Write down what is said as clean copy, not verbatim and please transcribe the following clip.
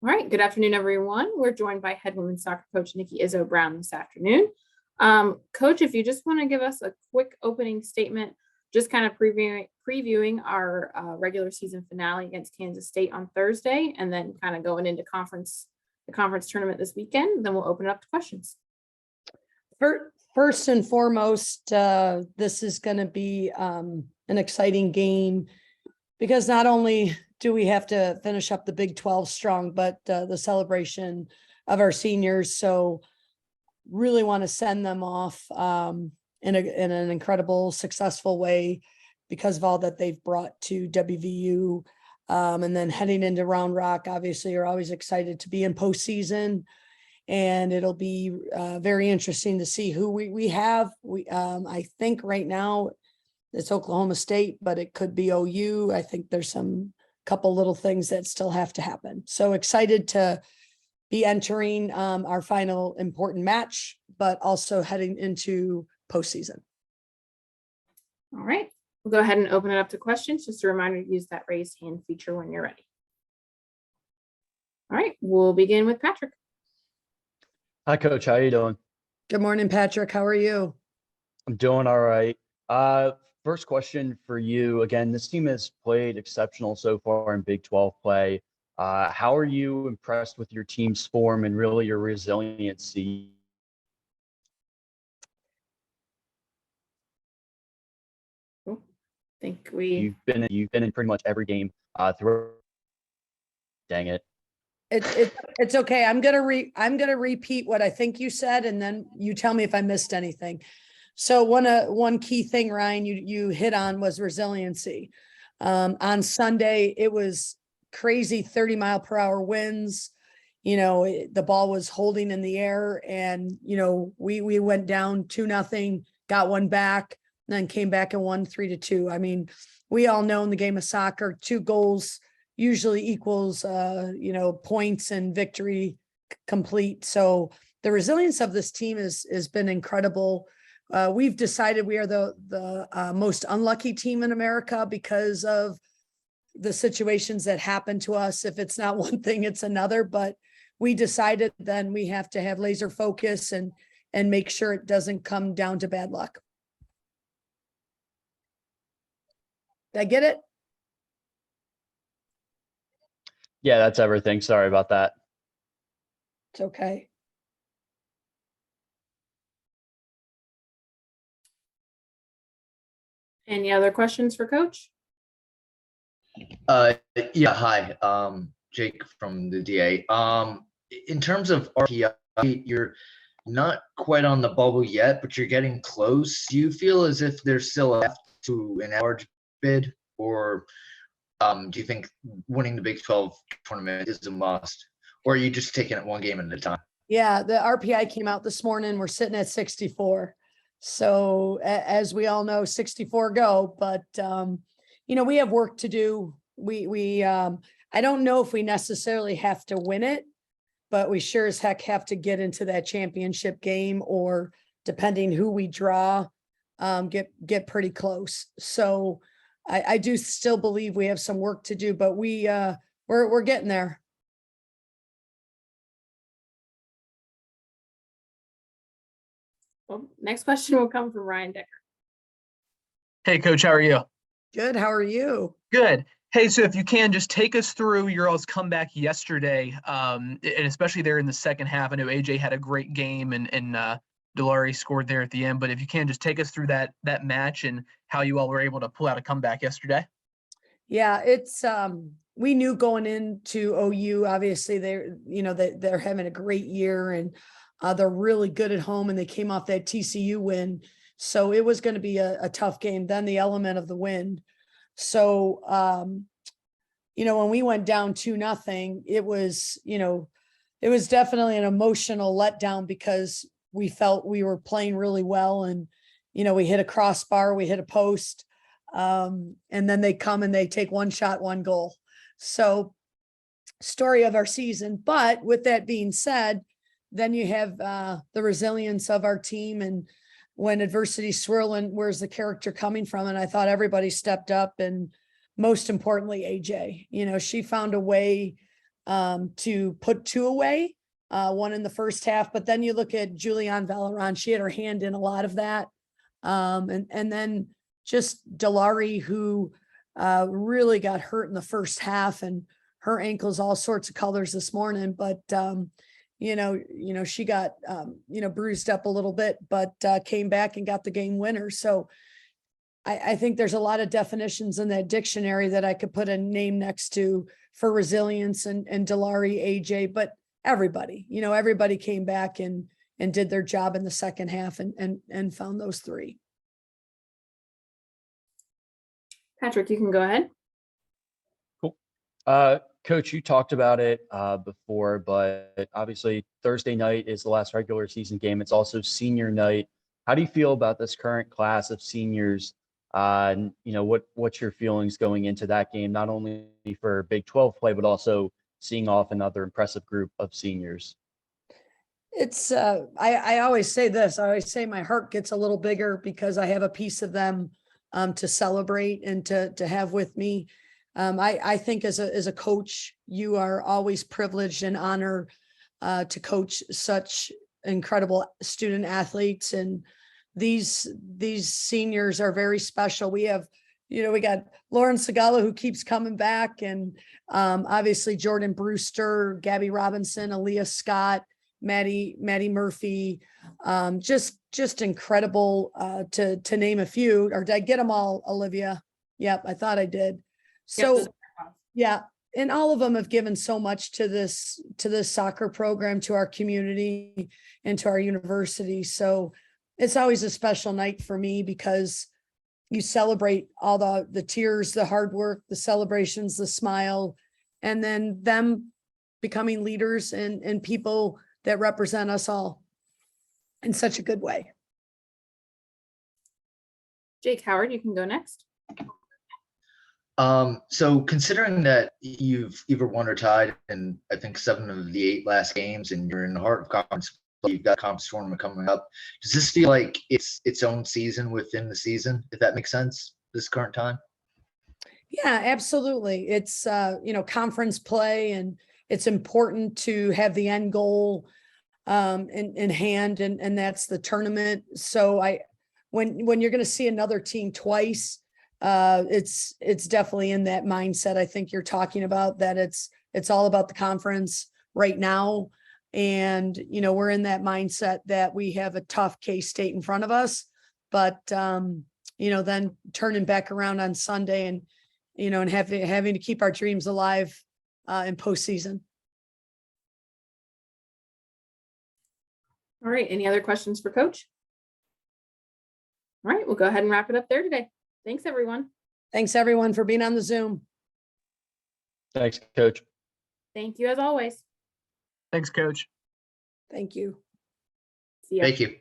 All right, good afternoon, everyone. We're joined by head women's soccer coach Nikki Izzo-Brown this afternoon. Coach, if you just want to give us a quick opening statement, just kind of previewing our regular season finale against Kansas State on Thursday, and then kind of going into the conference tournament this weekend. Then we'll open it up to questions. First and foremost, this is going to be an exciting game because not only do we have to finish up the Big 12 strong, but the celebration of our seniors. So really want to send them off in an incredible, successful way because of all that they've brought to WVU. And then heading into Round Rock, obviously, you're always excited to be in postseason. And it'll be very interesting to see who we have. I think right now it's Oklahoma State, but it could be OU. I think there's some couple little things that still have to happen. So excited to be entering our final important match, but also heading into postseason. All right, we'll go ahead and open it up to questions. Just a reminder to use that raised hand feature when you're ready. All right, we'll begin with Patrick. Hi, Coach. How are you doing? Good morning, Patrick. How are you? I'm doing all right. First question for you. Again, this team has played exceptional so far in Big 12 play. How are you impressed with your team's form and really your resiliency? I think you've been in pretty much every game through. Dang it. It's okay. I'm gonna repeat what I think you said, and then you tell me if I missed anything. So one key thing, Ryan, you hit on was resiliency. On Sunday, it was crazy 30-mile-per-hour winds. You know, the ball was holding in the air, and we went down 2-0, got one back, then came back and won 3-2. I mean, we all know in the game of soccer, 2 goals usually equals points and victory complete. So the resilience of this team has been incredible. We've decided we are the most unlucky team in America because of the situations that happen to us. If it's not one thing, it's another. But we decided then we have to have laser focus and make sure it doesn't come down to bad luck. Did I get it? Yeah, that's everything. Sorry about that. It's okay. Any other questions for Coach? Yeah, hi. Jake from the DA. In terms of RPI, you're not quite on the bubble yet, but you're getting close. Do you feel as if there's still a path to an large bid, or do you think winning the Big 12 tournament is a must, or are you just taking it one game at a time? Yeah, the RPI came out this morning. We're sitting at 64. So as we all know, 64 go, but we have work to do. I don't know if we necessarily have to win it, but we sure as heck have to get into that championship game, or depending who we draw, get pretty close. So I do still believe we have some work to do, but we're getting there. Well, next question will come from Ryan Decker. Hey, Coach, how are you? Good. How are you? Good. Hey, so if you can, just take us through your all's comeback yesterday, and especially there in the second half. I know AJ had a great game, and Delari scored there at the end. But if you can, just take us through that match and how you all were able to pull out a comeback yesterday. Yeah, it's we knew going into OU, obviously they're having a great year, and they're really good at home, and they came off that TCU win. So it was going to be a tough game. Then the element of the wind. So, when we went down 2-0, it was definitely an emotional letdown because we felt we were playing really well. And, we hit a crossbar, we hit a post, and then they come and they take one shot, one goal. So story of our season. But with that being said, then you have the resilience of our team, and when adversity's swirling, where's the character coming from? And I thought everybody stepped up, and most importantly, AJ, she found a way to put 2 away, 1 in the first half. But then you look at Julianne Valeron, she had her hand in a lot of that. And then just Delari, who really got hurt in the first half, and her ankle's all sorts of colors this morning. But she got bruised up a little bit, but came back and got the game winner. So I think there's a lot of definitions in that dictionary that I could put a name next to for resilience and Delari, AJ, but everybody came back and did their job in the second half and found those 3. Patrick, you can go ahead. Cool. Coach, you talked about it before, but obviously Thursday night is the last regular season game. It's also senior night. How do you feel about this current class of seniors? What's your feelings going into that game, not only for Big 12 play, but also seeing off another impressive group of seniors? It's I always say this. I always say my heart gets a little bigger because I have a piece of them to celebrate and to have with me. I think as a coach, you are always privileged and honored to coach such incredible student athletes, and these seniors are very special. We have, we got Lauren Segala, who keeps coming back, and obviously Jordan Brewster, Gabby Robinson, Aaliyah Scott, Maddie Murphy, just incredible to name a few. Or did I get them all, Olivia? Yep, I thought I did. So yeah, and all of them have given so much to this soccer program, to our community, and to our university. So it's always a special night for me because you celebrate all the tears, the hard work, the celebrations, the smile, and then them becoming leaders and people that represent us all in such a good way. Jake Howard, you can go next. So considering that you've either won or tied in, I think, 7 of the 8 last games, and you're in the heart of conference, you've got conference tournament coming up. Does this feel like it's its own season within the season, if that makes sense, this current time? Yeah, absolutely. It's, conference play, and it's important to have the end goal in hand, and that's the tournament. So when you're going to see another team twice, it's definitely in that mindset. I think you're talking about that. It's all about the conference right now. And, we're in that mindset that we have a tough K-State in front of us, but, then turning back around on Sunday and, and having to keep our dreams alive in postseason. All right. Any other questions for Coach? All right. We'll go ahead and wrap it up there today. Thanks, everyone. Thanks, everyone, for being on the Zoom. Thanks, Coach. Thank you, as always. Thanks, Coach. Thank you. See ya. Thank you.